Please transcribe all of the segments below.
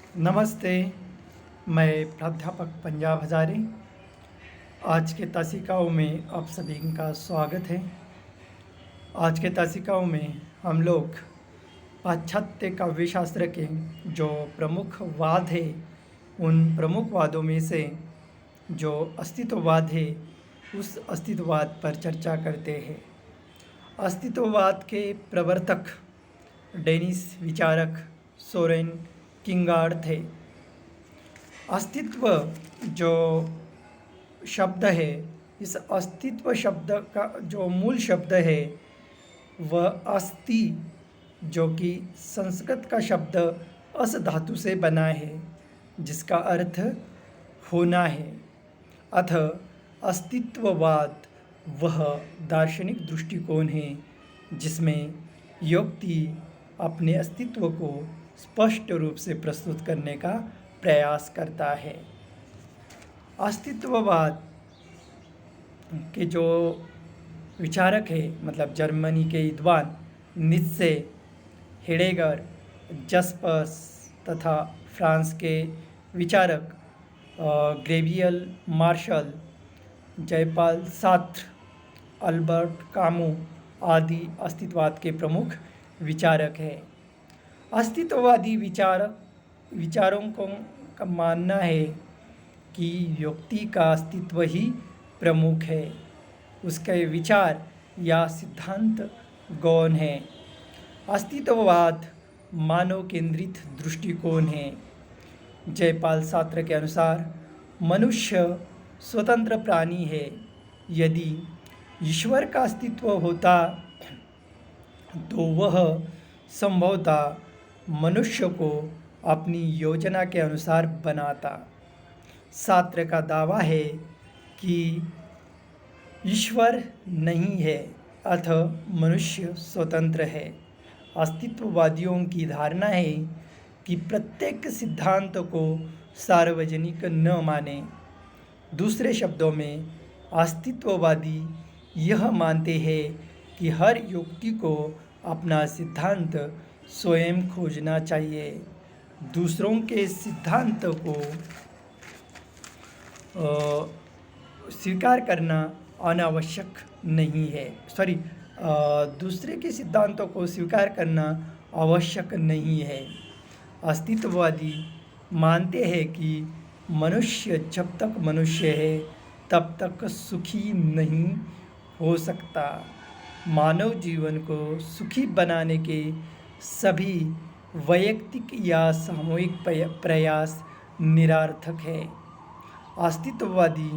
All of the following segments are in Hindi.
नमस्ते, मैं प्राध्यापक पंजाब हज़ारे। आज के तासिकाओं में आप सभी का स्वागत है। आज के तासिकाओं में हम लोग पाश्चात्य काव्यशास्त्र के जो प्रमुख वाद है, उन प्रमुख वादों में से जो अस्तित्ववाद है, उस अस्तित्ववाद पर चर्चा करते हैं। अस्तित्ववाद के प्रवर्तक डेनिश विचारक सोरेन किंगार्ड थे। अस्तित्व जो शब्द है, इस अस्तित्व शब्द का जो मूल शब्द है वह अस्ति, जो कि संस्कृत का शब्द अस धातु से बना है, जिसका अर्थ होना है। अतः अस्तित्ववाद वह दार्शनिक दृष्टिकोण है जिसमें युक्ति अपने अस्तित्व को स्पष्ट रूप से प्रस्तुत करने का प्रयास करता है। अस्तित्ववाद के जो विचारक है, मतलब जर्मनी के विद्वान नीत्शे, हेडेगर, जस्पर्स तथा फ्रांस के विचारक गैब्रियल मार्शल, जयपाल सार्त्र, अल्बर्ट कामू आदि अस्तित्ववाद के प्रमुख विचारक हैं। अस्तित्ववादी विचारों का मानना है कि व्यक्ति का अस्तित्व ही प्रमुख है, उसके विचार या सिद्धांत गौण है। अस्तित्ववाद मानव केंद्रित दृष्टिकोण है। जयपाल सार्त्र के अनुसार मनुष्य स्वतंत्र प्राणी है। यदि ईश्वर का अस्तित्व होता तो वह संभवतः मनुष्य को अपनी योजना के अनुसार बनाता। सार्त्र का दावा है कि ईश्वर नहीं है, अतः मनुष्य स्वतंत्र है। अस्तित्ववादियों की धारणा है कि प्रत्येक सिद्धांत को सार्वजनिक न माने। दूसरे शब्दों में, अस्तित्ववादी यह मानते हैं कि हर युक्ति को अपना सिद्धांत स्वयं खोजना चाहिए। दूसरों के सिद्धांत को स्वीकार करना अनावश्यक नहीं है। दूसरे के सिद्धांतों को स्वीकार करना आवश्यक नहीं है। अस्तित्ववादी मानते हैं कि मनुष्य जब तक मनुष्य है तब तक सुखी नहीं हो सकता। मानव जीवन को सुखी बनाने के सभी वैयक्तिक या सामूहिक प्रयास निरर्थक है। अस्तित्ववादी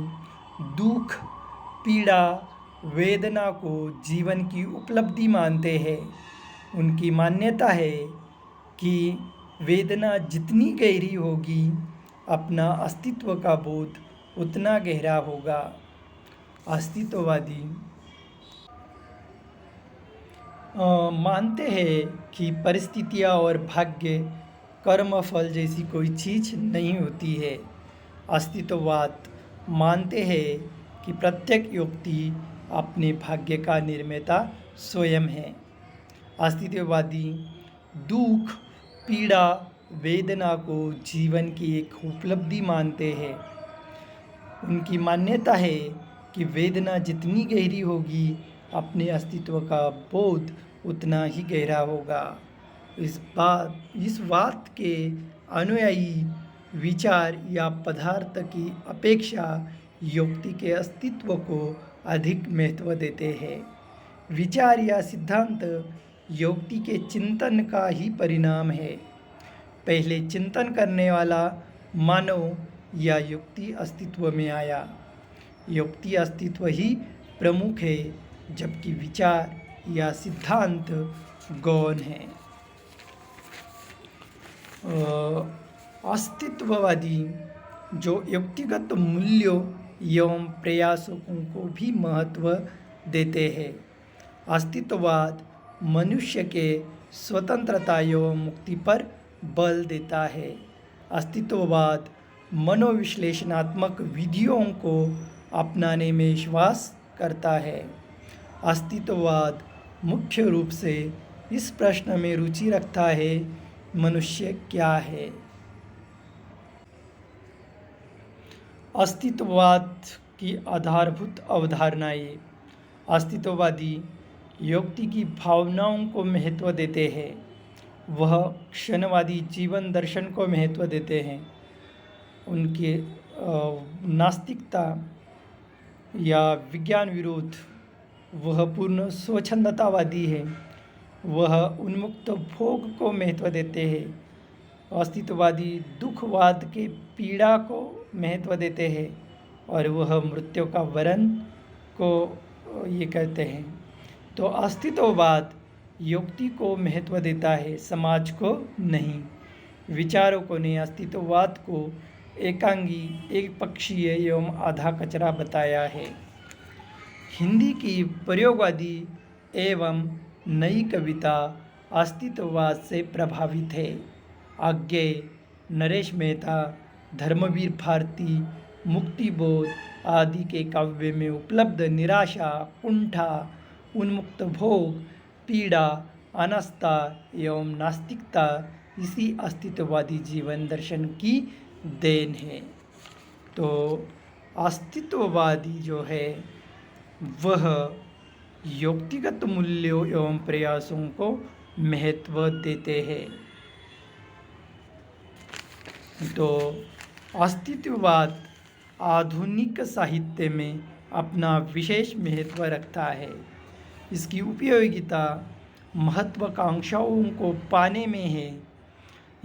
दुख, पीड़ा, वेदना को जीवन की उपलब्धि मानते हैं। उनकी मान्यता है कि वेदना जितनी गहरी होगी, अपना अस्तित्व का बोध उतना गहरा होगा। अस्तित्ववादी मानते हैं कि परिस्थितियाँ और भाग्य, कर्म फल जैसी कोई चीज़ नहीं होती है। अस्तित्ववाद मानते हैं कि प्रत्येक व्यक्ति अपने भाग्य का निर्माता स्वयं है। अस्तित्ववादी दुख, पीड़ा, वेदना को जीवन की एक उपलब्धि मानते हैं। उनकी मान्यता है कि वेदना जितनी गहरी होगी, अपने अस्तित्व का बोध उतना ही गहरा होगा। इस बात के अनुयायी विचार या पदार्थ की अपेक्षा युक्ति के अस्तित्व को अधिक महत्व देते हैं। विचार या सिद्धांत युक्ति के चिंतन का ही परिणाम है। पहले चिंतन करने वाला मानव या युक्ति अस्तित्व में आया। युक्ति अस्तित्व ही प्रमुख है, जबकि विचार या सिद्धांत गौण है। अस्तित्ववादी जो व्यक्तिगत मूल्यों एवं प्रयासों को भी महत्व देते हैं। अस्तित्ववाद मनुष्य के स्वतंत्रता एवं मुक्ति पर बल देता है। अस्तित्ववाद मनोविश्लेषणात्मक विधियों को अपनाने में विश्वास करता है। अस्तित्ववाद मुख्य रूप से इस प्रश्न में रुचि रखता है, मनुष्य क्या है। अस्तित्ववाद की आधारभूत अवधारणाएं। अस्तित्ववादी युक्ति की भावनाओं को महत्व देते हैं। वह क्षणवादी जीवन दर्शन को महत्व देते हैं। उनके नास्तिकता या विज्ञान विरोध, वह पूर्ण स्वच्छंदतावादी है। वह उन्मुक्त भोग को महत्व देते हैं। अस्तित्ववादी दुखवाद के पीड़ा को महत्व देते हैं और वह मृत्यु का वरण को ये कहते हैं। तो अस्तित्ववाद युक्ति को महत्व देता है, समाज को नहीं। विचारकों ने अस्तित्ववाद को एकांगी, एक पक्षीय एवं आधा कचरा बताया है। हिंदी की प्रयोगवादी एवं नई कविता अस्तित्ववाद से प्रभावित है। आज्ञे, नरेश मेहता, धर्मवीर भारती, मुक्तिबोध आदि के काव्य में उपलब्ध निराशा, कुंठा, उन्मुक्त भोग, पीड़ा, अनास्था एवं नास्तिकता इसी अस्तित्ववादी जीवन दर्शन की देन है। तो अस्तित्ववादी जो है वह व्यक्तिगत मूल्यों एवं प्रयासों को महत्व देते हैं। तो अस्तित्ववाद आधुनिक साहित्य में अपना विशेष महत्व रखता है। इसकी उपयोगिता महत्वाकांक्षाओं को पाने में है।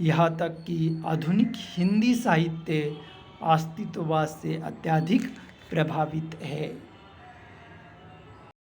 यहाँ तक कि आधुनिक हिंदी साहित्य अस्तित्ववाद से अत्यधिक प्रभावित है।